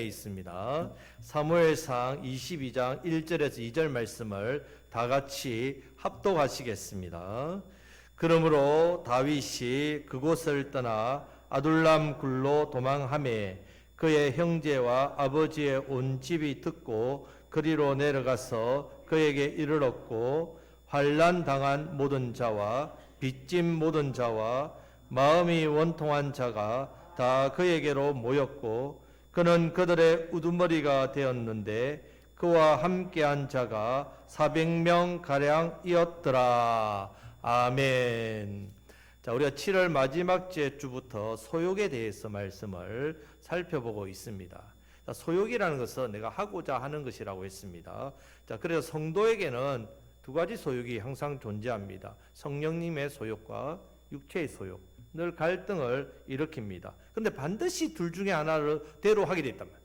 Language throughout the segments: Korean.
있습니다. 사무엘상 22장 1절에서 2절 말씀을 다 같이 합독하시겠습니다. 그러므로 다윗이 그곳을 떠나 아둘람 굴로 도망하매 그의 형제와 아버지의 온 집이 듣고 그리로 내려가서 그에게 이르렀고 환난 당한 모든 자와 빚진 모든 자와 마음이 원통한 자가 다 그에게로 모였고 그는 그들의 우두머리가 되었는데 그와 함께한 자가 400명 가량이었더라. 아멘. 자, 우리가 7월 마지막 주부터 소욕에 대해서 말씀을 살펴보고 있습니다. 자, 소욕이라는 것은 내가 하고자 하는 것이라고 했습니다. 자, 그래서 성도에게는 두 가지 소욕이 항상 존재합니다. 성령님의 소욕과 육체의 소욕. 늘 갈등을 일으킵니다. 그런데 반드시 둘 중에 하나를 대로 하게 됐단 말이에요.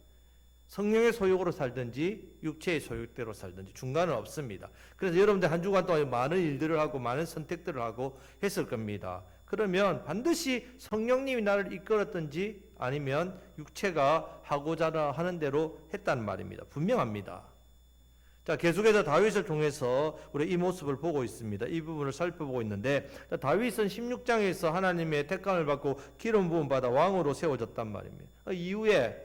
성령의 소욕으로 살든지 육체의 소욕대로 살든지 중간은 없습니다. 그래서 여러분들 한 주간 동안 많은 일들을 하고 많은 선택들을 하고 했을 겁니다. 그러면 반드시 성령님이 나를 이끌었든지 아니면 육체가 하고자 하는 대로 했다는 말입니다. 분명합니다. 자, 계속해서 다윗을 통해서 우리 이 모습을 보고 있습니다. 이 부분을 살펴보고 있는데, 다윗은 16장에서 하나님의 택감을 받고 기름 부음 받아 왕으로 세워졌단 말입니다. 이후에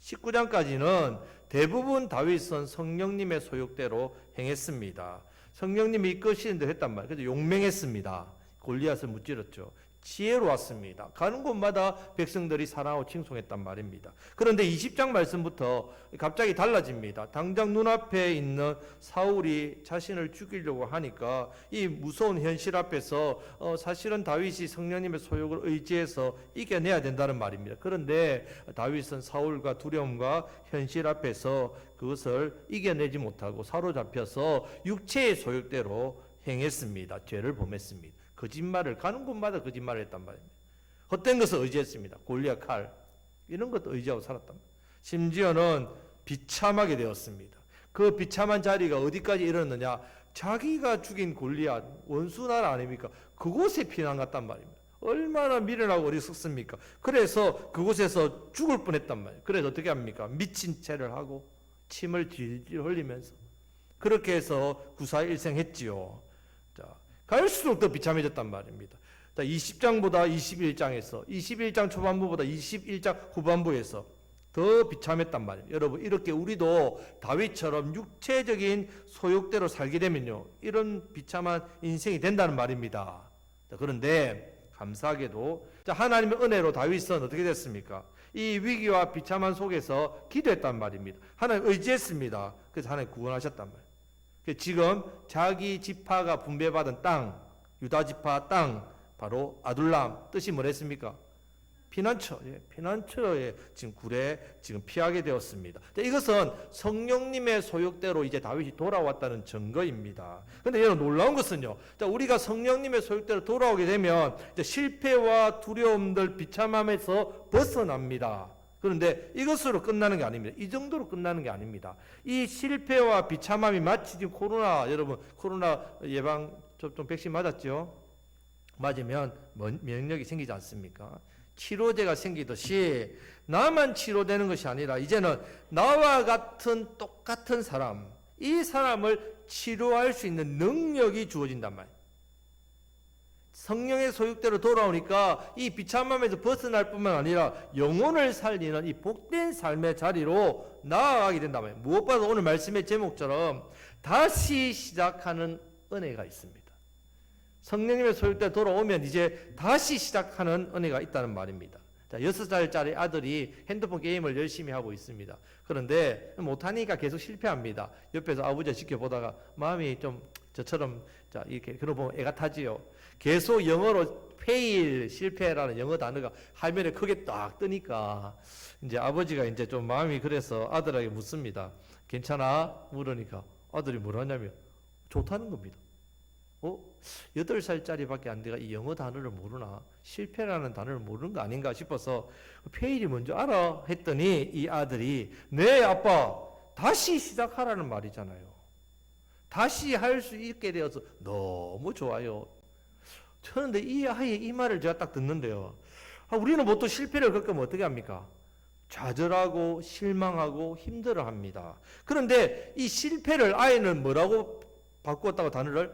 19장까지는 대부분 다윗은 성령님의 소욕대로 행했습니다. 성령님이 이끄시는 대로 했단 말이에요. 그래서 용맹했습니다. 골리앗을 무찌렀죠. 지혜로웠습니다. 가는 곳마다 백성들이 사랑하고 칭송했단 말입니다. 그런데 20장 말씀부터 갑자기 달라집니다. 당장 눈앞에 있는 사울이 자신을 죽이려고 하니까 이 무서운 현실 앞에서 사실은 다윗이 성령님의 소욕을 의지해서 이겨내야 된다는 말입니다. 그런데 다윗은 사울과 두려움과 현실 앞에서 그것을 이겨내지 못하고 사로잡혀서 육체의 소욕대로 행했습니다. 죄를 범했습니다. 거짓말을 가는 곳마다 거짓말을 했단 말입니다. 헛된 것을 의지했습니다. 골리앗 칼 이런 것도 의지하고 살았단 말입니다. 심지어는 비참하게 되었습니다. 그 비참한 자리가 어디까지 이르렀느냐? 자기가 죽인 골리앗 원수 나라 아닙니까? 그곳에 피난 갔단 말입니다. 얼마나 미련하고 어리석습니까? 그래서 그곳에서 죽을 뻔했단 말이에요. 그래서 어떻게 합니까? 미친 채를 하고 침을 질질 흘리면서 그렇게 해서 구사일생했지요. 자, 갈수록 더 비참해졌단 말입니다. 20장보다 21장에서 21장 초반부보다 21장 후반부에서 더 비참했단 말이에요. 여러분, 이렇게 우리도 다윗처럼 육체적인 소욕대로 살게 되면요, 이런 비참한 인생이 된다는 말입니다. 자, 그런데 감사하게도 하나님의 은혜로 다윗은 어떻게 됐습니까? 이 위기와 비참한 속에서 기도했단 말입니다. 하나님 의지했습니다. 그래서 하나님 구원하셨단 말이에요. 지금 자기 지파가 분배받은 땅, 유다 지파 땅, 바로 아둘람, 뜻이 뭐랬습니까? 피난처, 피난처에 지금 굴에 지금 피하게 되었습니다. 이것은 성령님의 소욕대로 이제 다윗이 돌아왔다는 증거입니다. 그런데 여러분 놀라운 것은요, 우리가 성령님의 소욕대로 돌아오게 되면 실패와 두려움들, 비참함에서 벗어납니다. 그런데 이것으로 끝나는 게 아닙니다. 이 정도로 끝나는 게 아닙니다. 이 실패와 비참함이 마치 지금 여러분 코로나 예방 접종 백신 맞았죠? 맞으면 면역력이 생기지 않습니까? 치료제가 생기듯이 나만 치료되는 것이 아니라 이제는 나와 같은 똑같은 사람, 이 사람을 치료할 수 있는 능력이 주어진단 말이에요. 성령의 소욕대로 돌아오니까 이 비참함에서 벗어날 뿐만 아니라 영혼을 살리는 이 복된 삶의 자리로 나아가게 된단 말이에요. 무엇보다 오늘 말씀의 제목처럼 다시 시작하는 은혜가 있습니다. 성령님의 소욕대로 돌아오면 이제 다시 시작하는 은혜가 있다는 말입니다. 자, 6살짜리 아들이 핸드폰 게임을 열심히 하고 있습니다. 그런데 못하니까 계속 실패합니다. 옆에서 아버지가 지켜보다가 마음이 좀 저처럼 이렇게 그러고 보면 애가 타지요. 계속 영어로 fail, 실패라는 영어 단어가 화면에 크게 딱 뜨니까 이제 아버지가 이제 좀 마음이 그래서 아들에게 묻습니다. 괜찮아? 물으니까 아들이 뭐라냐면 좋다는 겁니다. 8살짜리밖에 안 돼가 이 영어 단어를 모르나? 실패라는 단어를 모르는 거 아닌가 싶어서 fail이 뭔지 알아? 했더니 이 아들이 네 아빠 다시 시작하라는 말이잖아요. 다시 할 수 있게 되어서 너무 좋아요. 그런데 이 아이의 이 말을 제가 딱 듣는데요. 우리는 보통 실패를 겪으면 어떻게 합니까? 좌절하고 실망하고 힘들어합니다. 그런데 이 실패를 아이는 뭐라고 바꾸었다고 단어를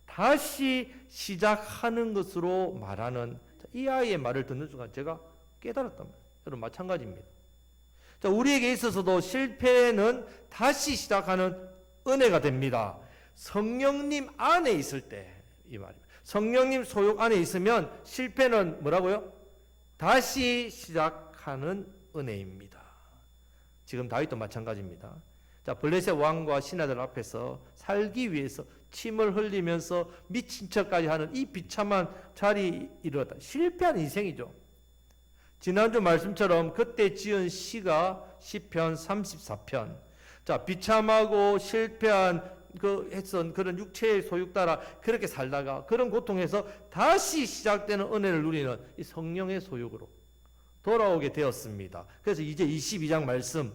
다시 시작하는 것으로 말하는 이 아이의 말을 듣는 순간 제가 깨달았단 말이에요. 여러분 마찬가지입니다. 자, 우리에게 있어서도 실패는 다시 시작하는 은혜가 됩니다. 성령님 안에 있을 때 이 말입니다. 성령님 소욕 안에 있으면 실패는 뭐라고요? 다시 시작하는 은혜입니다. 지금 다윗도 마찬가지입니다. 자, 블레셋 왕과 신하들 앞에서 살기 위해서 침을 흘리면서 미친 척까지 하는 이 비참한 자리에 이르렀다. 실패한 인생이죠. 지난주 말씀처럼 그때 지은 시가 시편 34편. 자, 비참하고 실패한 했던 그런 육체의 소욕 따라 그렇게 살다가 그런 고통에서 다시 시작되는 은혜를 누리는 이 성령의 소욕으로 돌아오게 되었습니다. 그래서 이제 22장 말씀,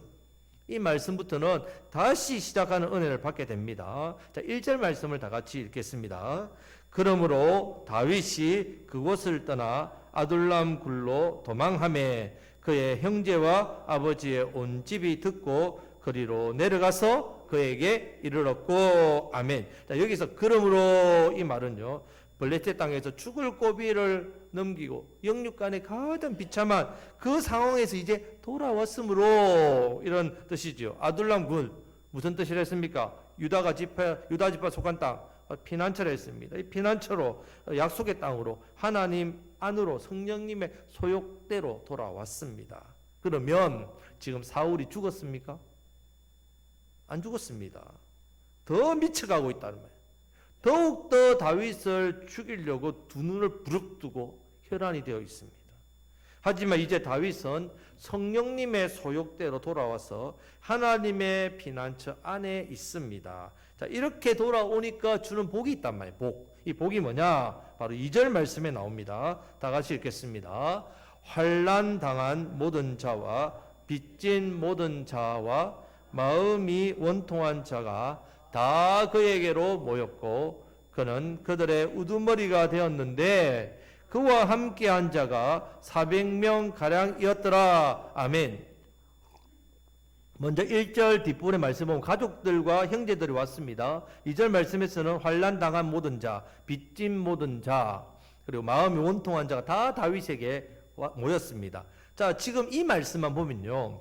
이 말씀부터는 다시 시작하는 은혜를 받게 됩니다. 자, 1절 말씀을 다 같이 읽겠습니다. 그러므로 다윗이 그곳을 떠나 아둘람 굴로 도망하매 그의 형제와 아버지의 온 집이 듣고 그리로 내려가서 그에게 이르렀고 아멘. 자, 여기서 그러므로 이 말은요, 블레셋 땅에서 죽을 고비를 넘기고 영육간에 가장 비참한 그 상황에서 이제 돌아왔으므로 이런 뜻이죠. 아둘람 굴 무슨 뜻이라 했습니까? 유다 지파 속한 땅 피난처라 했습니다. 이 피난처로 약속의 땅으로 하나님 안으로 성령님의 소욕대로 돌아왔습니다. 그러면 지금 사울이 죽었습니까? 안 죽었습니다. 더 미쳐가고 있다는 말이에요. 더욱더 다윗을 죽이려고 두 눈을 부릅뜨고 혈안이 되어 있습니다. 하지만 이제 다윗은 성령님의 소욕대로 돌아와서 하나님의 피난처 안에 있습니다. 자, 이렇게 돌아오니까 주는 복이 있단 말이에요. 복. 이 복이 뭐냐? 바로 2절 말씀에 나옵니다. 다 같이 읽겠습니다. 환난 당한 모든 자와 빚진 모든 자와 마음이 원통한 자가 다 그에게로 모였고 그는 그들의 우두머리가 되었는데 그와 함께한 자가 400명 가량이었더라. 아멘. 먼저 1절 뒷부분의 말씀 보면 가족들과 형제들이 왔습니다. 2절 말씀에서는 환난 당한 모든 자, 빚진 모든 자, 그리고 마음이 원통한 자가 다 다윗에게 모였습니다. 자, 지금 이 말씀만 보면요,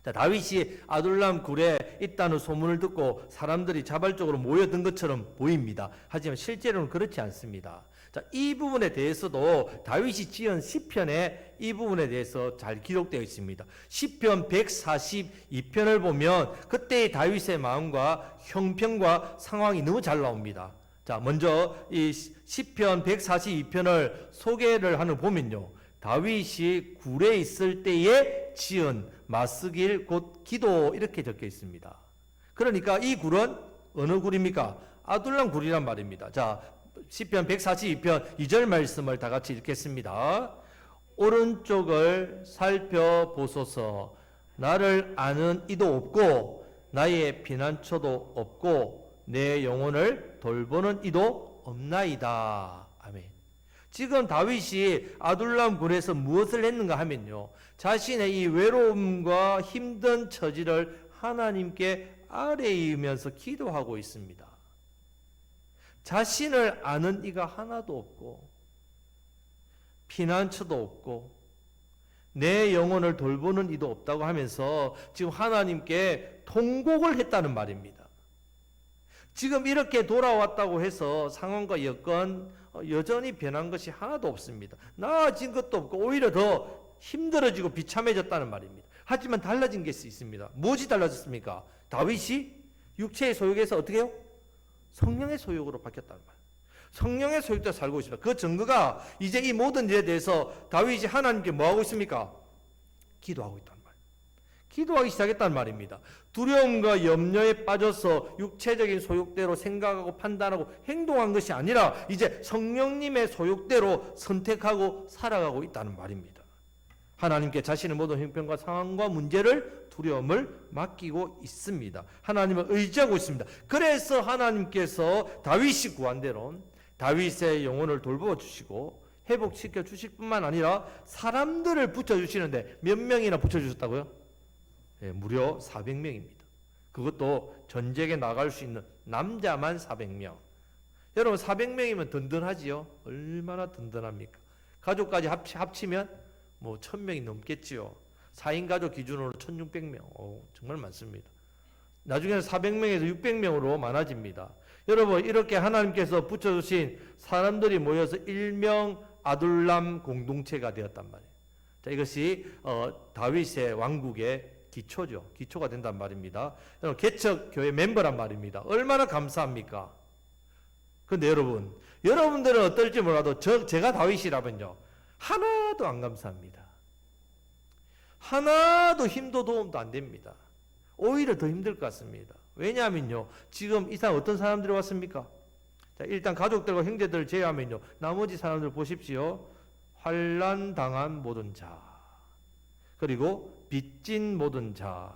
자, 다윗이 아둘람 굴에 있다는 소문을 듣고 사람들이 자발적으로 모여든 것처럼 보입니다. 하지만 실제로는 그렇지 않습니다. 자, 이 부분에 대해서도 다윗이 지은 시편에 이 부분에 대해서 잘 기록되어 있습니다. 시편 142편을 보면 그때의 다윗의 마음과 형편과 상황이 너무 잘 나옵니다. 자, 먼저 이 시편 142편을 소개를 하는 보면요, 다윗이 굴에 있을 때에 지은 마스길 곧 기도 이렇게 적혀 있습니다. 그러니까 이 굴은 어느 굴입니까? 아둘람 굴이란 말입니다. 자, 시편 142편 2절 말씀을 다 같이 읽겠습니다. 오른쪽을 살펴보소서. 나를 아는 이도 없고 나의 피난처도 없고 내 영혼을 돌보는 이도 없나이다. 아멘. 지금 다윗이 아둘람 굴에서 무엇을 했는가 하면요, 자신의 이 외로움과 힘든 처지를 하나님께 아뢰이면서 기도하고 있습니다. 자신을 아는 이가 하나도 없고 피난처도 없고 내 영혼을 돌보는 이도 없다고 하면서 지금 하나님께 통곡을 했다는 말입니다. 지금 이렇게 돌아왔다고 해서 상황과 여건 여전히 변한 것이 하나도 없습니다. 나아진 것도 없고 오히려 더 힘들어지고 비참해졌다는 말입니다. 하지만 달라진 게 있습니다. 무엇이 달라졌습니까? 다윗이 육체의 소욕에서 어떻게 해요? 성령의 소욕으로 바뀌었다는 말. 성령의 소욕대로 살고 있습니다. 그 증거가 이제 이 모든 일에 대해서 다윗이 하나님께 뭐하고 있습니까? 기도하고 있다는 말. 기도하기 시작했다는 말입니다. 두려움과 염려에 빠져서 육체적인 소욕대로 생각하고 판단하고 행동한 것이 아니라 이제 성령님의 소욕대로 선택하고 살아가고 있다는 말입니다. 하나님께 자신의 모든 형편과 상황과 문제를 두려움을 맡기고 있습니다. 하나님을 의지하고 있습니다. 그래서 하나님께서 다윗이 구한 대로 다윗의 영혼을 돌보아 주시고 회복시켜 주실 뿐만 아니라 사람들을 붙여주시는데 몇 명이나 붙여주셨다고요? 예, 무려 400명입니다. 그것도 전쟁에 나갈 수 있는 남자만 400명. 여러분 400명이면 든든하지요? 얼마나 든든합니까? 가족까지 합치면 뭐 1000명이 넘겠지요. 4인 가족 기준으로 1600명. 정말 많습니다. 나중에는 400명에서 600명으로 많아집니다. 여러분 이렇게 하나님께서 붙여주신 사람들이 모여서 일명 아둘람 공동체가 되었단 말이에요. 자, 이것이 다윗의 왕국의 기초죠. 기초가 된단 말입니다. 여러분 개척교회 멤버란 말입니다. 얼마나 감사합니까? 근데 여러분들은 어떨지 몰라도 제가 다윗이라면요 하나도 안 감사합니다. 하나도 힘도 도움도 안 됩니다. 오히려 더 힘들 것 같습니다. 왜냐하면요 지금 이 사람 어떤 사람들이 왔습니까? 자, 일단 가족들과 형제들을 제외하면요 나머지 사람들 보십시오. 환난 당한 모든 자, 그리고 빚진 모든 자,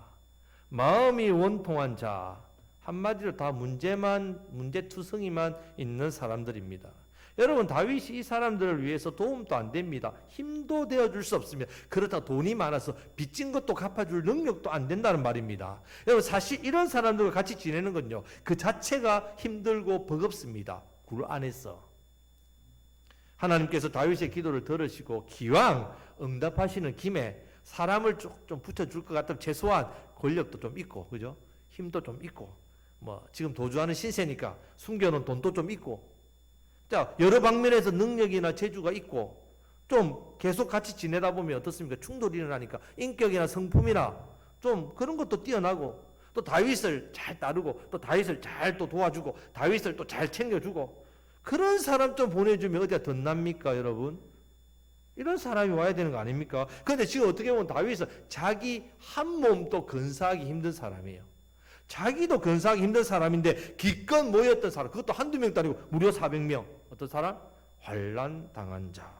마음이 원통한 자, 한마디로 다 문제투성이만 있는 사람들입니다. 여러분 다윗이 이 사람들을 위해서 도움도 안 됩니다. 힘도 되어줄 수 없습니다. 그렇다 돈이 많아서 빚진 것도 갚아줄 능력도 안 된다는 말입니다. 여러분 사실 이런 사람들과 같이 지내는 건요 그 자체가 힘들고 버겁습니다. 굴 안에서. 하나님께서 다윗의 기도를 들으시고 기왕 응답하시는 김에 사람을 좀 붙여줄 것 같으면 최소한 권력도 좀 있고, 그죠? 힘도 좀 있고, 뭐 지금 도주하는 신세니까 숨겨놓은 돈도 좀 있고, 자 여러 방면에서 능력이나 재주가 있고, 좀 계속 같이 지내다 보면 어떻습니까? 충돌이 일어나니까 인격이나 성품이나 좀 그런 것도 뛰어나고, 또 다윗을 잘 따르고, 또 다윗을 잘 또 도와주고, 다윗을 또 잘 챙겨주고, 그런 사람 좀 보내주면 어디가 덧납니까, 여러분? 이런 사람이 와야 되는 거 아닙니까? 그런데 지금 어떻게 보면 다윗은 자기 한 몸도 건사하기 힘든 사람이에요. 자기도 건사하기 힘든 사람인데 기껏 모였던 사람, 그것도 한두 명도 아니고 무려 400명. 어떤 사람? 환난 당한 자,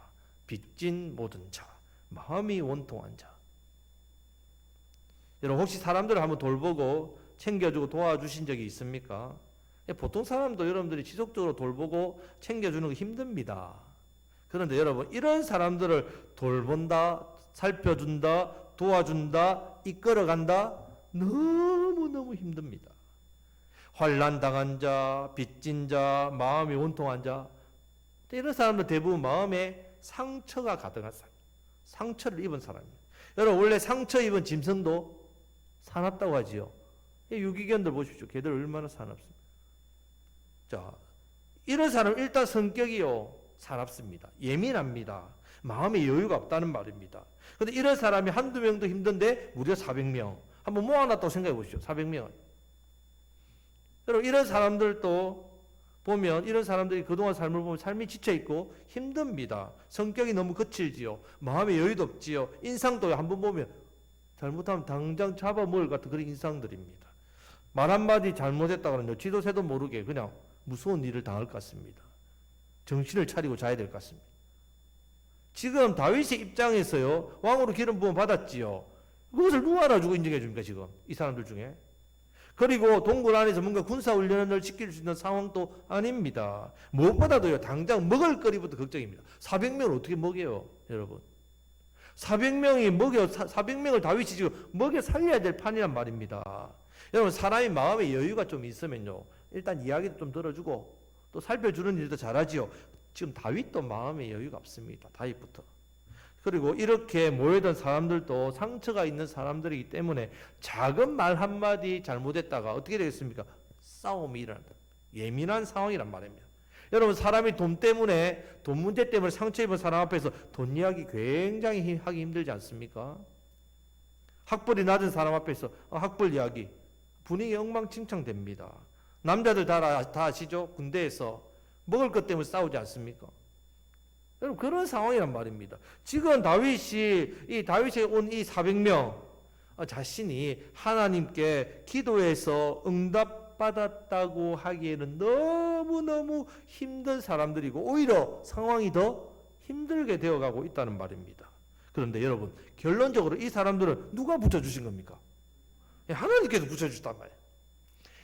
빚진 모든 자, 마음이 원통한 자. 여러분 혹시 사람들을 한번 돌보고 챙겨주고 도와주신 적이 있습니까? 보통 사람도 여러분들이 지속적으로 돌보고 챙겨주는 거 힘듭니다. 그런데 여러분 이런 사람들을 돌본다, 살펴준다, 도와준다, 이끌어간다, 너무너무 힘듭니다. 환난 당한 자, 빚진 자, 마음이 원통한 자, 이런 사람들 대부분 마음에 상처가 가득한 사람, 상처를 입은 사람입니다. 여러분 원래 상처 입은 짐승도 사납다고 하지요. 유기견들 보십시오. 걔들 얼마나 사납습니까? 자, 이런 사람 일단 성격이요 사납습니다. 예민합니다. 마음에 여유가 없다는 말입니다. 그런데 이런 사람이 한두 명도 힘든데 무려 400명. 한번 모아놨다고 생각해 보십시오. 400명. 여러분 이런 사람들도 보면, 이런 사람들이 그동안 삶을 보면 삶이 지쳐있고 힘듭니다. 성격이 너무 거칠지요. 마음에 여유도 없지요. 인상도 한번 보면 잘못하면 당장 잡아먹을 것 같은 그런 인상들입니다. 말 한마디 잘못했다 그러면 지도새도 모르게 그냥 무서운 일을 당할 것 같습니다. 정신을 차리고 자야 될 것 같습니다. 지금 다윗의 입장에서요 왕으로 기름 부음 받았지요. 그것을 누가 알아주고 인정해 줍니까 지금 이 사람들 중에? 그리고 동굴 안에서 뭔가 군사훈련을 시킬 수 있는 상황도 아닙니다. 무엇보다도요 당장 먹을 거리부터 걱정입니다. 400명을 어떻게 먹여요 여러분? 400명을 다윗이 지금 먹여 살려야 될 판이란 말입니다. 여러분 사람이 마음에 여유가 좀 있으면요 일단 이야기도 좀 들어주고 또 살펴주는 일도 잘하지요. 지금 다윗도 마음에 여유가 없습니다. 다윗부터. 그리고 이렇게 모여든 사람들도 상처가 있는 사람들이기 때문에 작은 말 한마디 잘못했다가 어떻게 되겠습니까? 싸움이 일어난다. 예민한 상황이란 말입니다. 여러분 사람이 돈 문제 때문에 상처 입은 사람 앞에서 돈 이야기 굉장히 하기 힘들지 않습니까? 학벌이 낮은 사람 앞에서 학벌 이야기 분위기 엉망진창됩니다. 남자들 다 아시죠? 군대에서 먹을 것 때문에 싸우지 않습니까? 여러분 그런 상황이란 말입니다. 지금 다윗이 온 이 400명 자신이 하나님께 기도해서 응답받았다고 하기에는 너무너무 힘든 사람들이고 오히려 상황이 더 힘들게 되어가고 있다는 말입니다. 그런데 여러분 결론적으로 이 사람들은 누가 붙여주신 겁니까? 하나님께서 붙여주셨단 말이에요.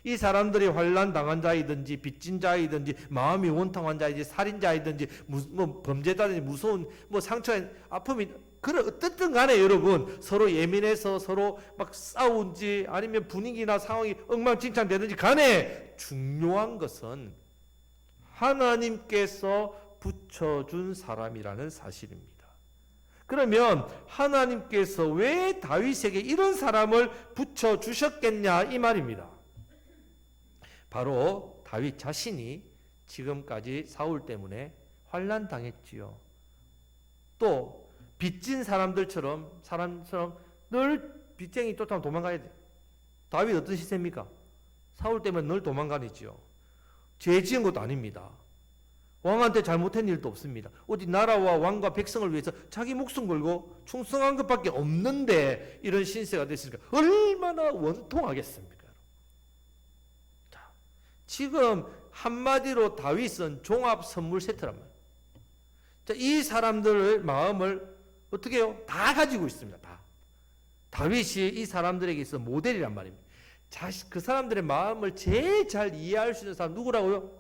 이 사람들이 환난 당한 자이든지 빚진 자이든지 마음이 원통한 자이든지 살인자이든지 뭐 범죄자든지 무서운 뭐 상처에 아픔이 그래 어쨌든 간에 여러분 서로 예민해서 서로 막 싸운지 아니면 분위기나 상황이 엉망진창되든지 간에 중요한 것은 하나님께서 붙여준 사람이라는 사실입니다. 그러면 하나님께서 왜 다윗에게 이런 사람을 붙여주셨겠냐 이 말입니다. 바로 다윗 자신이 지금까지 사울 때문에 환난 당했지요. 또 빚진 사람처럼 늘 빚쟁이 쫓아면 도망가야 돼. 다윗 어떤 시세입니까? 사울 때문에 늘 도망가니지요. 죄 지은 것도 아닙니다. 왕한테 잘못한 일도 없습니다. 어디 나라와 왕과 백성을 위해서 자기 목숨 걸고 충성한 것밖에 없는데 이런 신세가 됐으니까 얼마나 원통하겠습니까? 자, 지금 한마디로 다윗은 종합 선물 세트란 말이에요. 자, 이 사람들의 마음을 어떻게 해요? 다 가지고 있습니다. 다. 다윗이 이 사람들에게 있어 모델이란 말입니다. 그 사람들의 마음을 제일 잘 이해할 수 있는 사람 누구라고요?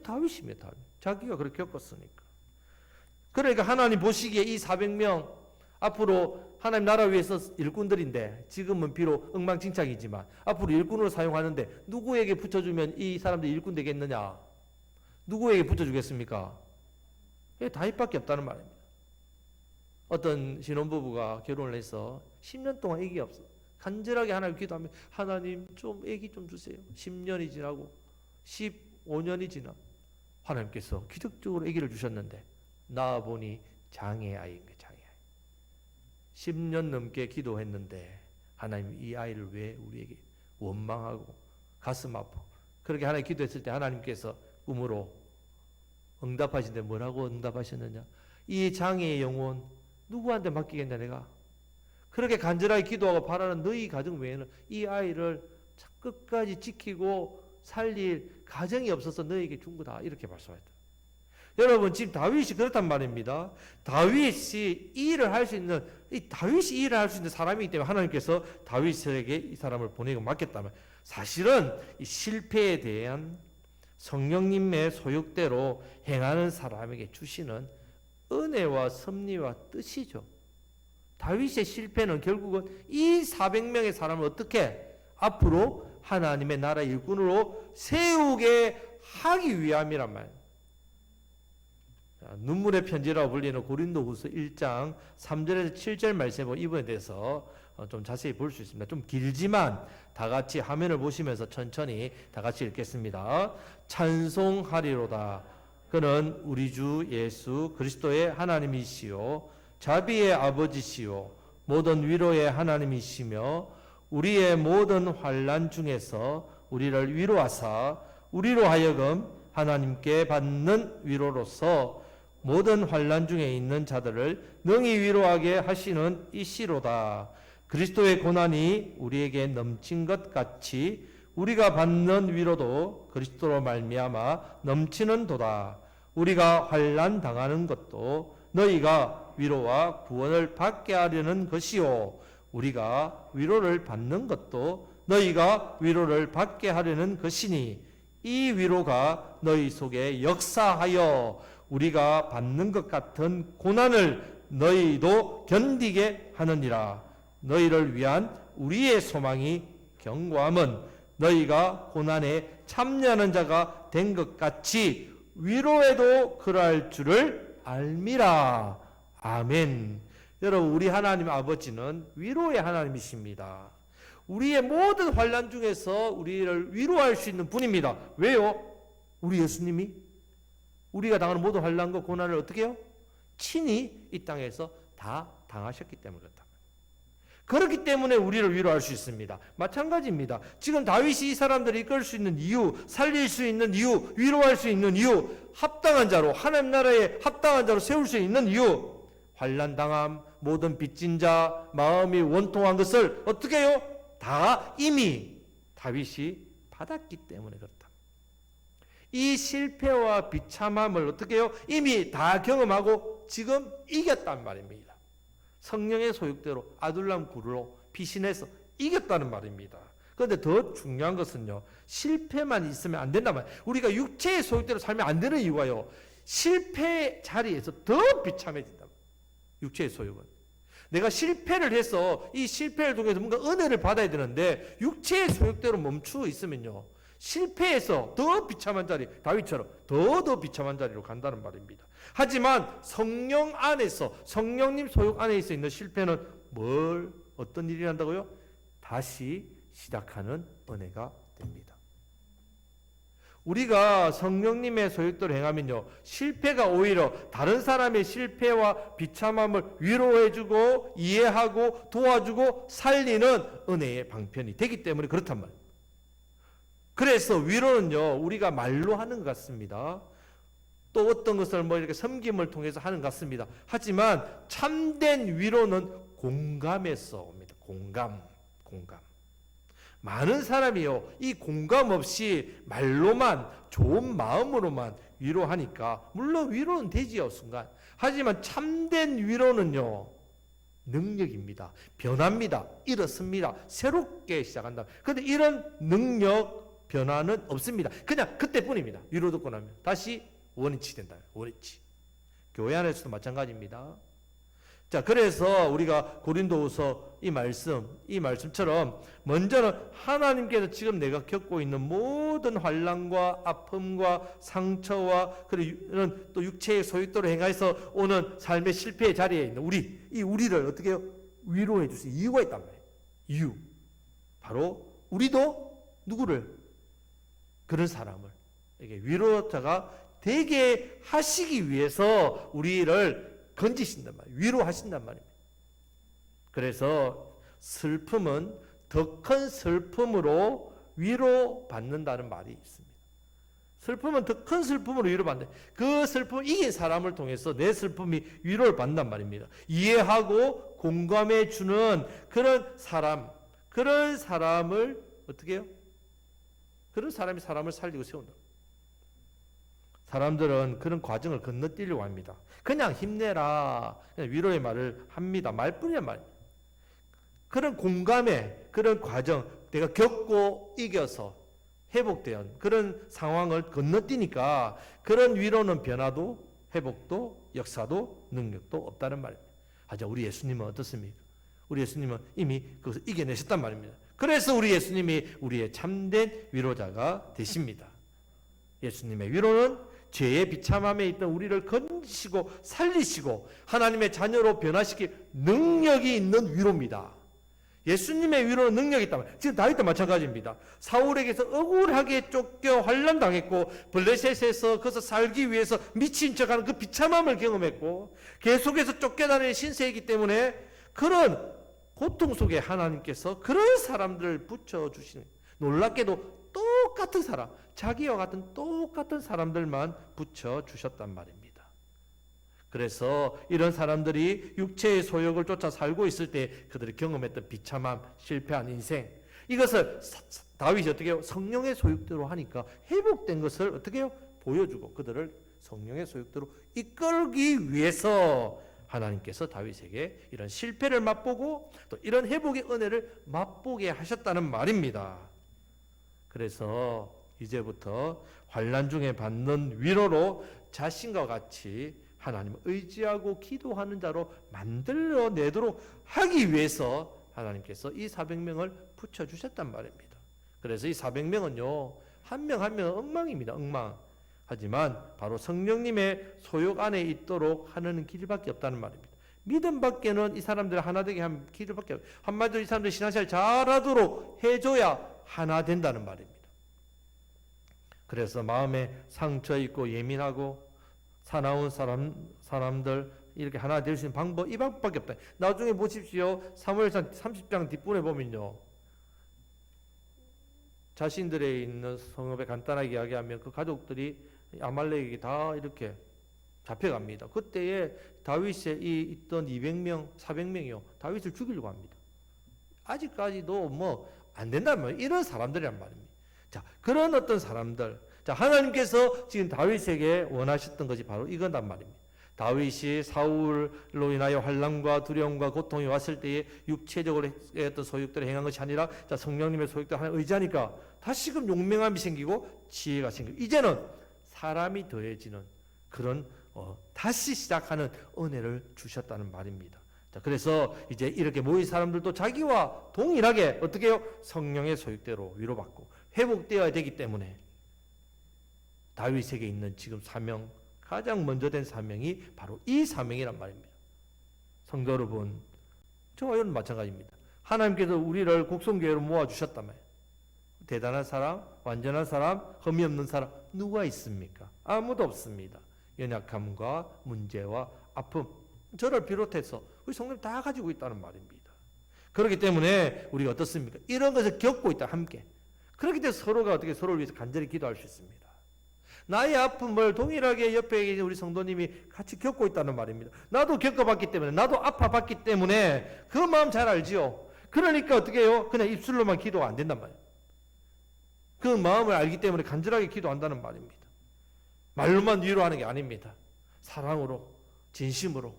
다윗입니다. 다윗. 자기가 그렇게 겪었으니까. 그러니까 하나님 보시기에 이 400명 앞으로 하나님 나라 위해서 일꾼들인데 지금은 비록 엉망진창이지만 앞으로 일꾼으로 사용하는데 누구에게 붙여주면 이 사람들이 일꾼 되겠느냐? 누구에게 붙여주겠습니까? 다윗밖에 없다는 말입니다. 어떤 신혼부부가 결혼을 해서 10년 동안 아기가 없어. 간절하게 하나님 기도하면 하나님 좀 아기 좀 주세요. 10년이 지나고 15년이 지나 하나님께서 기적적으로 아기를 주셨는데 낳아보니 장애아이인 거예요. 장애아이. 10년 넘게 기도했는데 하나님 이 아이를 왜 우리에게 원망하고 가슴 아프고 그렇게 하나님 기도했을 때 하나님께서 꿈으로 응답하신데 뭐라고 응답하셨느냐? 이 장애의 영혼 누구한테 맡기겠냐 내가? 그렇게 간절하게 기도하고 바라는 너희 가정 외에는 이 아이를 끝까지 지키고 살릴 가정이 없어서 너에게 준 거다. 이렇게 말씀했다. 여러분 지금 다윗이 그렇단 말입니다. 다윗이 이 일을 할 수 있는 사람이기 때문에 하나님께서 다윗에게 이 사람을 보내고 맡겼다면 사실은 이 실패에 대한 성령님의 소욕대로 행하는 사람에게 주시는 은혜와 섭리와 뜻이죠. 다윗의 실패는 결국은 이 400명의 사람을 어떻게 앞으로 하나님의 나라 일꾼으로 세우게 하기 위함이란 말이에요. 눈물의 편지라고 불리는 고린도후서 1장 3절에서 7절 말씀에 보면 이번에 대해서 좀 자세히 볼 수 있습니다. 좀 길지만 다 같이 화면을 보시면서 천천히 다 같이 읽겠습니다. 찬송하리로다. 그는 우리 주 예수 그리스도의 하나님이시요 자비의 아버지시요 모든 위로의 하나님이시며 우리의 모든 환난 중에서 우리를 위로하사 우리로 하여금 하나님께 받는 위로로서 모든 환난 중에 있는 자들을 능히 위로하게 하시는 이시로다. 그리스도의 고난이 우리에게 넘친 것 같이 우리가 받는 위로도 그리스도로 말미암아 넘치는 도다. 우리가 환난 당하는 것도 너희가 위로와 구원을 받게 하려는 것이요 우리가 위로를 받는 것도 너희가 위로를 받게 하려는 것이니 이 위로가 너희 속에 역사하여 우리가 받는 것 같은 고난을 너희도 견디게 하느니라. 너희를 위한 우리의 소망이 견고함은 너희가 고난에 참여하는 자가 된 것 같이 위로에도 그러할 줄을 알미라. 아멘. 여러분 우리 하나님 아버지는 위로의 하나님이십니다. 우리의 모든 환난 중에서 우리를 위로할 수 있는 분입니다. 왜요? 우리 예수님이 우리가 당하는 모든 환난과 고난을 어떻게 해요? 친히 이 땅에서 다 당하셨기 때문에 그렇다. 그렇기 때문에 우리를 위로할 수 있습니다. 마찬가지입니다. 지금 다윗이 이 사람들을 이끌 수 있는 이유, 살릴 수 있는 이유, 위로할 수 있는 이유, 합당한 자로 하나님 나라에 합당한 자로 세울 수 있는 이유, 환난 당함, 모든 빚진 자, 마음이 원통한 것을 어떻게 해요? 다 이미 다윗이 받았기 때문에 그렇다. 이 실패와 비참함을 어떻게 해요? 이미 다 경험하고 지금 이겼단 말입니다. 성령의 소욕대로 아둘람 굴로 피신해서 이겼다는 말입니다. 그런데 더 중요한 것은요, 실패만 있으면 안 된단 말이에요. 우리가 육체의 소욕대로 살면 안 되는 이유가요, 실패 자리에서 더 비참해진다. 육체의 소욕은. 내가 실패를 해서 이 실패를 통해서 뭔가 은혜를 받아야 되는데 육체의 소욕대로 멈추어 있으면요, 실패해서 더 비참한 자리, 다윗처럼 더 비참한 자리로 간다는 말입니다. 하지만 성령 안에서, 성령님 소욕 안에 있는 실패는 어떤 일이 난다고요? 다시 시작하는 은혜가 됩니다. 우리가 성령님의 소욕대로 행하면요, 실패가 오히려 다른 사람의 실패와 비참함을 위로해주고 이해하고 도와주고 살리는 은혜의 방편이 되기 때문에 그렇단 말이에요. 그래서 위로는요, 우리가 말로 하는 것 같습니다. 또 어떤 것을 이렇게 섬김을 통해서 하는 것 같습니다. 하지만 참된 위로는 공감에서 옵니다. 공감. 많은 사람이요, 이 공감 없이 말로만, 좋은 마음으로만 위로하니까, 물론 위로는 되지요, 순간. 하지만 참된 위로는요, 능력입니다. 변합니다. 일어섭니다. 새롭게 시작한다. 그런데 이런 능력, 변화는 없습니다. 그냥 그때뿐입니다. 위로 듣고 나면 다시 원위치 된다. 원위치. 교회 안에서도 마찬가지입니다. 자, 그래서 우리가 고린도후서 이 말씀처럼 먼저는 하나님께서 지금 내가 겪고 있는 모든 환난과 아픔과 상처와 그리고 또 육체의 소유도로 행해서 오는 삶의 실패의 자리에 있는 우리를 어떻게 해요? 위로해 주세요. 이유가 있단 말이에요. 이유. 바로 우리도 누구를? 그런 사람을 이게 위로자가 되게 하시기 위해서 우리를 건지신단 말이에요. 위로하신단 말입니다. 그래서 슬픔은 더 큰 슬픔으로 위로받는다는 말이 있습니다. 슬픔은 더 큰 슬픔으로 위로받는다. 그 슬픔을 이긴 사람을 통해서 내 슬픔이 위로를 받는단 말입니다. 이해하고 공감해 주는 그런 사람을 어떻게 해요? 그런 사람이 사람을 살리고 세운다. 사람들은 그런 과정을 건너뛰려고 합니다. 그냥 힘내라, 그냥 위로의 말을 합니다. 말뿐이란 말입니다. 그런 공감의 그런 과정, 내가 겪고 이겨서 회복된 그런 상황을 건너뛰니까 그런 위로는 변화도 회복도 역사도 능력도 없다는 말입니다. 하지만 우리 예수님은 어떻습니까? 우리 예수님은 이미 그것을 이겨내셨단 말입니다. 그래서 우리 예수님이 우리의 참된 위로자가 되십니다. 예수님의 위로는 죄의 비참함에 있던 우리를 건지시고 살리시고 하나님의 자녀로 변화시킬 능력이 있는 위로입니다. 예수님의 위로는 능력이 있단 말이에요. 지금 다윗도 마찬가지입니다. 사울에게서 억울하게 쫓겨 환난당했고 블레셋에서 거기서 살기 위해서 미친 척하는 그 비참함을 경험했고 계속해서 쫓겨다니는 신세이기 때문에 그런 고통 속에 하나님께서 그런 사람들을 붙여주시는, 놀랍게도 똑같은 사람, 자기와 같은 똑같은 사람들만 붙여주셨단 말입니다. 그래서 이런 사람들이 육체의 소욕을 쫓아 살고 있을 때 그들이 경험했던 비참함, 실패한 인생, 이것을 다윗이 어떻게 해요? 성령의 소욕대로 하니까 회복된 것을 어떻게 해요? 보여주고 그들을 성령의 소욕대로 이끌기 위해서 하나님께서 다윗에게 이런 실패를 맛보고 또 이런 회복의 은혜를 맛보게 하셨다는 말입니다. 그래서 이제부터 환난 중에 받는 위로로 자신과 같이 하나님을 의지하고 기도하는 자로 만들어내도록 하기 위해서 하나님께서 이 400명을 붙여주셨단 말입니다. 그래서 이 400명은요, 한 명 한 명은 엉망입니다. 엉망. 하지만 바로 성령님의 소욕 안에 있도록 하는 길밖에 없다는 말입니다. 믿음 밖에는 이 사람들 하나 되게 한 길밖에 없어요. 한마디로 이 사람들 신앙생활 잘하도록 해줘야 하나 된다는 말입니다. 그래서 마음에 상처 있고 예민하고 사나운 사람들 이렇게 하나 될 수 있는 방법, 이 방법밖에 없다. 나중에 보십시오. 사무엘상 30장 뒷부분에 보면요, 자신들의 있는 성읍에 간단하게 이야기하면 그 가족들이 아말렉에게 다 이렇게 잡혀갑니다. 그때에 다윗에 있던 200명, 400명이요. 다윗을 죽이려고 합니다. 아직까지도 안 된다면 이런 사람들이란 말입니다. 자, 그런 어떤 사람들. 자, 하나님께서 지금 다윗에게 원하셨던 것이 바로 이거란 말입니다. 다윗이 사울로 인하여 환난과 두려움과 고통이 왔을 때에 육체적으로 어떤 소욕들을 행한 것이 아니라 성령님의 소욕들을 하나 의지하니까 다시금 용맹함이 생기고 지혜가 생기고 이제는 사람이 더해지는 그런 다시 시작하는 은혜를 주셨다는 말입니다. 자, 그래서 이제 이렇게 모인 사람들도 자기와 동일하게 어떻게 해요? 성령의 소욕대로 위로받고 회복되어야 되기 때문에 다윗에게 있는 지금 사명, 가장 먼저 된 사명이 바로 이 사명이란 말입니다. 성도 여러분, 저와 여러분 마찬가지입니다. 하나님께서 우리를 곡성교회로 모아주셨단 말이에요. 대단한 사람, 완전한 사람, 흠이 없는 사람 누가 있습니까? 아무도 없습니다. 연약함과 문제와 아픔, 저를 비롯해서 우리 성도님 다 가지고 있다는 말입니다. 그렇기 때문에 우리가 어떻습니까? 이런 것을 겪고 있다 함께. 그렇기 때문에 서로가 어떻게 서로를 위해서 간절히 기도할 수 있습니다. 나의 아픔을 동일하게 옆에 계신 우리 성도님이 같이 겪고 있다는 말입니다. 나도 겪어봤기 때문에, 나도 아파봤기 때문에 그 마음 잘 알지요. 그러니까 어떻게 해요? 그냥 입술로만 기도가 안 된단 말이에요. 그 마음을 알기 때문에 간절하게 기도한다는 말입니다. 말로만 위로하는 게 아닙니다. 사랑으로, 진심으로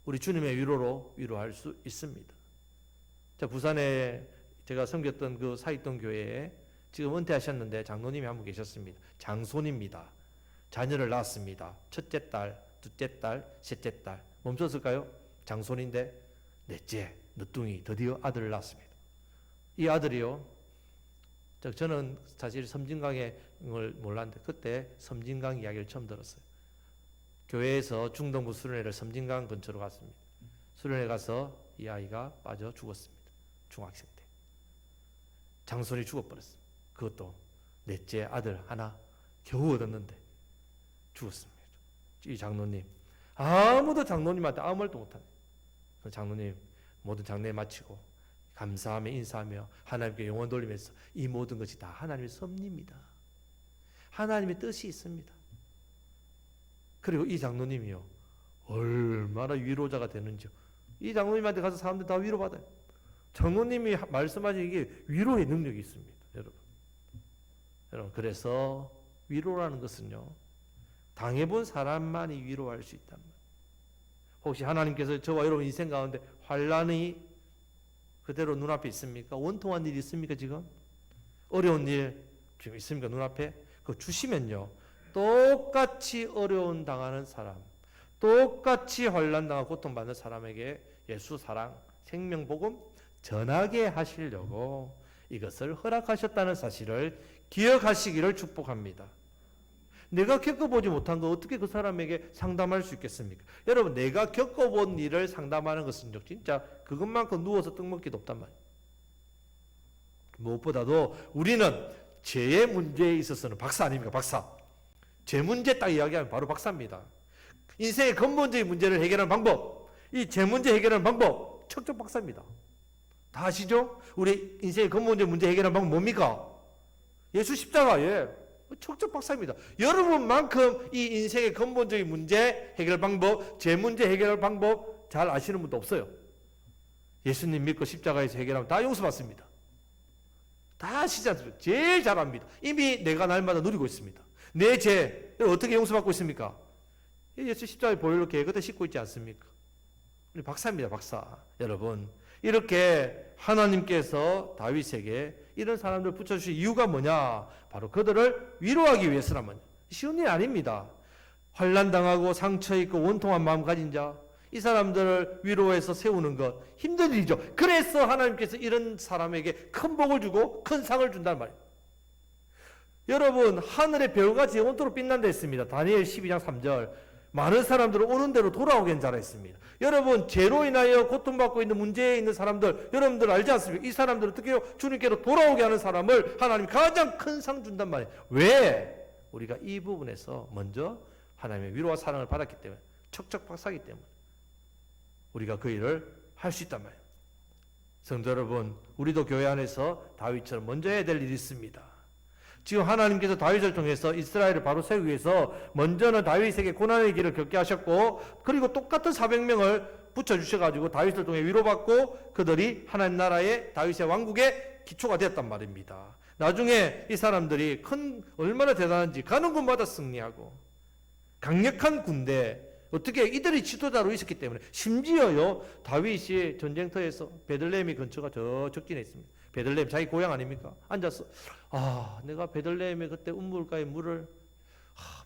우리 주님의 위로로 위로할 수 있습니다. 자, 부산에 제가 섬겼던 그 사익동 교회에 지금 은퇴하셨는데 장로님이 한 분 계셨습니다. 장손입니다. 자녀를 낳았습니다. 첫째 딸, 둘째 딸, 셋째 딸. 멈췄을까요? 장손인데 넷째, 늦둥이 드디어 아들을 낳았습니다. 이 아들이요. 저는 사실 섬진강을 몰랐는데 그때 섬진강 이야기를 처음 들었어요. 교회에서 중동부 수련회를 섬진강 근처로 갔습니다. 수련회 가서 이 아이가 빠져 죽었습니다. 중학생 때. 장손이 죽어버렸습니다. 그것도 넷째 아들 하나 겨우 얻었는데 죽었습니다. 이 장로님 아무도 장로님한테 아무 말도 못하네. 장로님 모든 장례 마치고 감사하며 인사하며 하나님께 영원 돌리면서 이 모든 것이 다 하나님의 섭리입니다. 하나님의 뜻이 있습니다. 그리고 이 장로님이요 얼마나 위로자가 되는지요. 이 장로님한테 가서 사람들 다 위로받아요. 장로님이 말씀하신 이게 위로의 능력이 있습니다. 여러분 그래서 위로라는 것은요 당해본 사람만이 위로할 수 있단 말이에요. 혹시 하나님께서 저와 여러분 인생 가운데 환난이 그대로 눈앞에 있습니까? 원통한 일이 있습니까? 지금 어려운 일 지금 있습니까? 눈앞에 그거 주시면요 똑같이 어려운 당하는 사람, 똑같이 환난 당하고 고통받는 사람에게 예수 사랑, 생명 복음 전하게 하시려고 이것을 허락하셨다는 사실을 기억하시기를 축복합니다. 내가 겪어보지 못한 거 어떻게 그 사람에게 상담할 수 있겠습니까? 여러분 내가 겪어본 일을 상담하는 것은 진짜 그것만큼 누워서 떡 먹기도 없단 말이에요. 무엇보다도 우리는 죄의 문제에 있어서는 박사 아닙니까? 박사. 죄 문제 딱 이야기하면 바로 박사입니다. 인생의 근본적인 문제를 해결하는 방법, 이 죄 문제 해결하는 방법 척척 박사입니다. 다 아시죠? 우리 인생의 근본적인 문제 해결하는 방법 뭡니까? 예수 십자가, 예. 척척 박사입니다. 여러분만큼 이 인생의 근본적인 문제 해결 방법, 제 문제 해결 방법 잘 아시는 분도 없어요. 예수님 믿고 십자가에서 해결하면 다 용서받습니다. 다 아시지 않습니까? 제일 잘 압니다. 이미 내가 날마다 누리고 있습니다. 내 죄, 어떻게 용서받고 있습니까? 예수 십자가의 보혈로 깨끗이 씻고 있지 않습니까? 우리 박사입니다, 박사. 여러분, 이렇게 하나님께서 다윗에게 이런 사람들을 붙여주신 이유가 뭐냐? 바로 그들을 위로하기 위해서라면 쉬운 일 아닙니다. 환난당하고 상처있고 원통한 마음 가진 자, 이 사람들을 위로해서 세우는 것 힘든 일이죠. 그래서 하나님께서 이런 사람에게 큰 복을 주고 큰 상을 준단 말이에요. 여러분 하늘의 별같이 영원토록 빛난다 했습니다. 다니엘 12장 3절 많은 사람들은 오는 대로 돌아오게 한 자라 했습니다. 여러분 죄로 인하여 고통받고 있는 문제에 있는 사람들 여러분들 알지 않습니까? 이 사람들을 어떻게 해요? 주님께로 돌아오게 하는 사람을 하나님이 가장 큰 상 준단 말이에요. 왜? 우리가 이 부분에서 먼저 하나님의 위로와 사랑을 받았기 때문에 척척 박사기 때문에 우리가 그 일을 할 수 있단 말이에요. 성도 여러분 우리도 교회 안에서 다윗처럼 먼저 해야 될 일이 있습니다. 지금 하나님께서 다윗을 통해서 이스라엘을 바로 세우기 위해서 먼저는 다윗에게 고난의 길을 겪게 하셨고 그리고 똑같은 400명을 붙여주셔가지고 다윗을 통해 위로받고 그들이 하나님 나라의 다윗의 왕국의 기초가 되었단 말입니다. 나중에 이 사람들이 얼마나 대단한지 가는 곳마다 승리하고 강력한 군대 어떻게 이들이 지도자로 있었기 때문에 심지어요 다윗이 전쟁터에서 베들레헴의 근처가 저 적진에 있습니다. 베들레헴 자기 고향 아닙니까? 앉아서 내가 베들레헴에 그때 운물가에 물을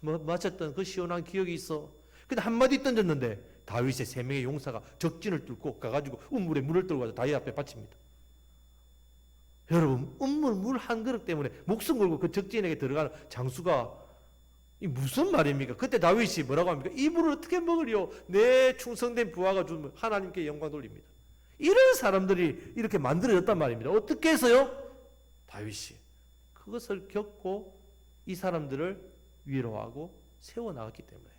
마셨던 그 시원한 기억이 있어. 근데 한마디 던졌는데 다윗의 3명의 용사가 적진을 뚫고 가가지고 운물에 물을 들고 와서 다윗 앞에 바칩니다. 여러분 운물 물 한 그릇 때문에 목숨 걸고 그 적진에게 들어가는 장수가 이 무슨 말입니까? 그때 다윗이 뭐라고 합니까? 이 물을 어떻게 먹으리요? 내 충성된 부하가 주면 하나님께 영광 돌립니다. 이런 사람들이 이렇게 만들어졌단 말입니다. 어떻게 해서요? 다윗이 그것을 겪고 이 사람들을 위로하고 세워나갔기 때문에.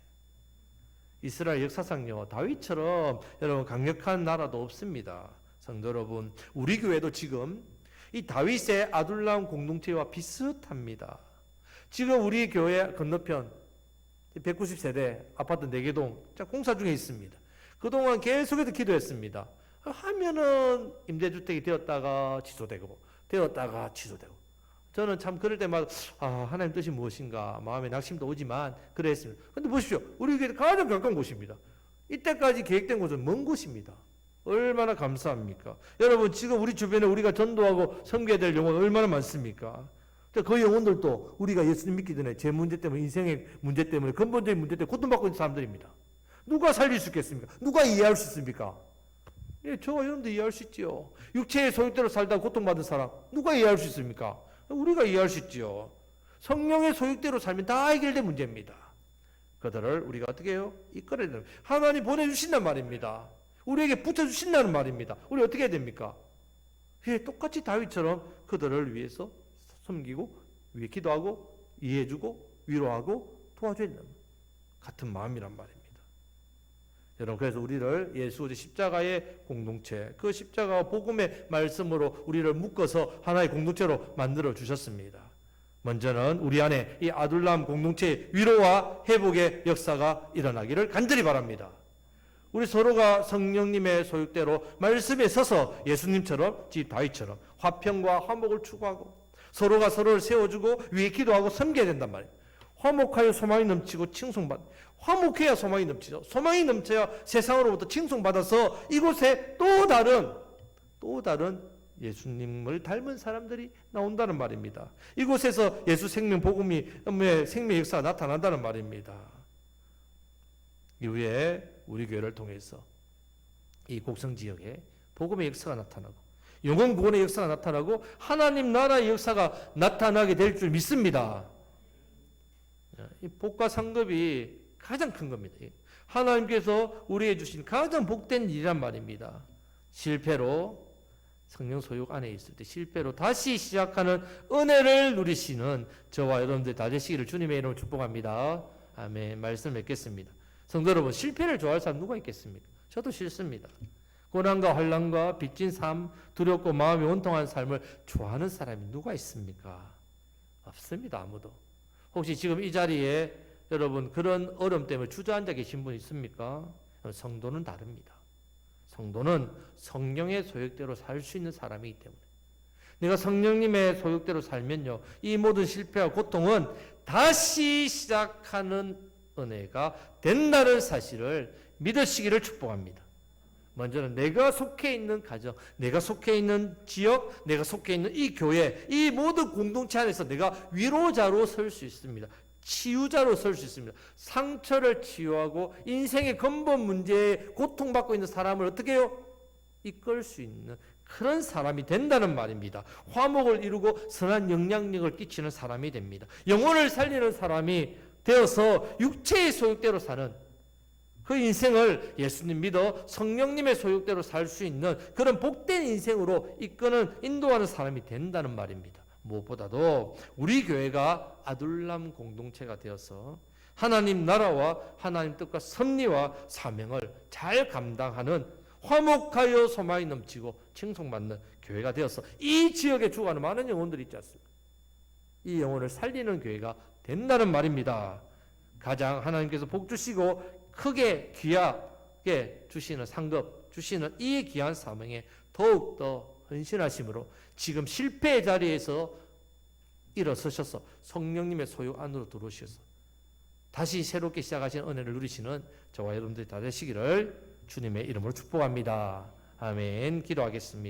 이스라엘 역사상요 다윗처럼 여러분 강력한 나라도 없습니다. 성도 여러분, 우리 교회도 지금 이 다윗의 아둘람 공동체와 비슷합니다. 지금 우리 교회 건너편 190세대 아파트 4개 동 공사 중에 있습니다. 그동안 계속해서 기도했습니다. 하면은 임대주택이 되었다가 취소되고 저는 참 그럴 때마다 하나님 뜻이 무엇인가 마음에 낙심도 오지만 그랬습니다. 그런데 보십시오. 우리 교회 가장 가까운 곳입니다. 이때까지 계획된 곳은 먼 곳입니다. 얼마나 감사합니까? 여러분 지금 우리 주변에 우리가 전도하고 섬겨야 될 영혼 얼마나 많습니까? 그 영혼들도 우리가 예수님 믿기 전에 제 문제 때문에 인생의 문제 때문에 근본적인 문제 때문에 고통받고 있는 사람들입니다. 누가 살릴 수 있겠습니까? 누가 이해할 수 있습니까? 예, 저와 여러분도 이해할 수 있지요. 육체의 소욕대로 살다 고통받은 사람 누가 이해할 수 있습니까? 우리가 이해할 수 있지요. 성령의 소욕대로 살면 다 해결된 문제입니다. 그들을 우리가 어떻게 해요? 이끌어야 됩니다. 하나님 보내주신단 말입니다. 우리에게 붙여주신다는 말입니다. 우리 어떻게 해야 됩니까? 예, 똑같이 다윗처럼 그들을 위해서 섬기고 위에 기도하고 이해해주고 위로하고 도와줘야 된다. 같은 마음이란 말입니다. 여러분 그래서 우리를 예수의 십자가의 공동체 그 십자가와 복음의 말씀으로 우리를 묶어서 하나의 공동체로 만들어 주셨습니다. 먼저는 우리 안에 이 아둘람 공동체의 위로와 회복의 역사가 일어나기를 간절히 바랍니다. 우리 서로가 성령님의 소유대로 말씀에 서서 예수님처럼 다윗처럼 화평과 화목을 추구하고 서로가 서로를 세워주고 위에 기도하고 섬겨야 된단 말이에요. 화목하여 소망이 넘치고 화목해야 소망이 넘치죠. 소망이 넘쳐야 세상으로부터 칭송받아서 이곳에 또 다른 예수님을 닮은 사람들이 나온다는 말입니다. 이곳에서 예수 생명 복음의 생명 역사가 나타난다는 말입니다. 이후에 우리 교회를 통해서 이 곡성 지역에 복음의 역사가 나타나고 영혼 구원의 역사가 나타나고 하나님 나라의 역사가 나타나게 될 줄 믿습니다. 이 복과 상급이 가장 큰 겁니다. 하나님께서 우리에게 주신 가장 복된 일이란 말입니다. 실패로 성령 소욕 안에 있을 때 실패로 다시 시작하는 은혜를 누리시는 저와 여러분들 다 되시기를 주님의 이름으로 축복합니다. 아멘. 말씀 맺겠습니다. 성도 여러분, 실패를 좋아할 사람 누가 있겠습니까? 저도 싫습니다. 고난과 환난과 빚진 삶, 두렵고 마음이 원통한 삶을 좋아하는 사람이 누가 있습니까? 없습니다. 아무도. 혹시 지금 이 자리에 여러분 그런 어려움 때문에 주저앉아 계신 분 있습니까? 성도는 다릅니다. 성도는 성령의 소욕대로 살 수 있는 사람이기 때문에 내가 성령님의 소욕대로 살면요 이 모든 실패와 고통은 다시 시작하는 은혜가 된다는 사실을 믿으시기를 축복합니다. 먼저는 내가 속해 있는 가정, 내가 속해 있는 지역, 내가 속해 있는 이 교회, 이 모든 공동체 안에서 내가 위로자로 설 수 있습니다. 치유자로 설 수 있습니다. 상처를 치유하고 인생의 근본 문제에 고통받고 있는 사람을 어떻게 해요? 이끌 수 있는 그런 사람이 된다는 말입니다. 화목을 이루고 선한 영향력을 끼치는 사람이 됩니다. 영혼을 살리는 사람이 되어서 육체의 소욕대로 사는 그 인생을 예수님 믿어 성령님의 소욕대로 살 수 있는 그런 복된 인생으로 이끄는 인도하는 사람이 된다는 말입니다. 무엇보다도 우리 교회가 아둘람 공동체가 되어서 하나님 나라와 하나님 뜻과 섭리와 사명을 잘 감당하는 화목하여 소망이 넘치고 칭송받는 교회가 되어서 이 지역에 죽어가는 많은 영혼들이 있지 않습니까? 이 영혼을 살리는 교회가 된다는 말입니다. 가장 하나님께서 복 주시고 크게 귀하게 주시는 상급 주시는 이 귀한 사명에 더욱더 헌신하심으로 지금 실패의 자리에서 일어서셔서 성령님의 소유 안으로 들어오셔서 다시 새롭게 시작하시는 은혜를 누리시는 저와 여러분들이 다 되시기를 주님의 이름으로 축복합니다. 아멘. 기도하겠습니다.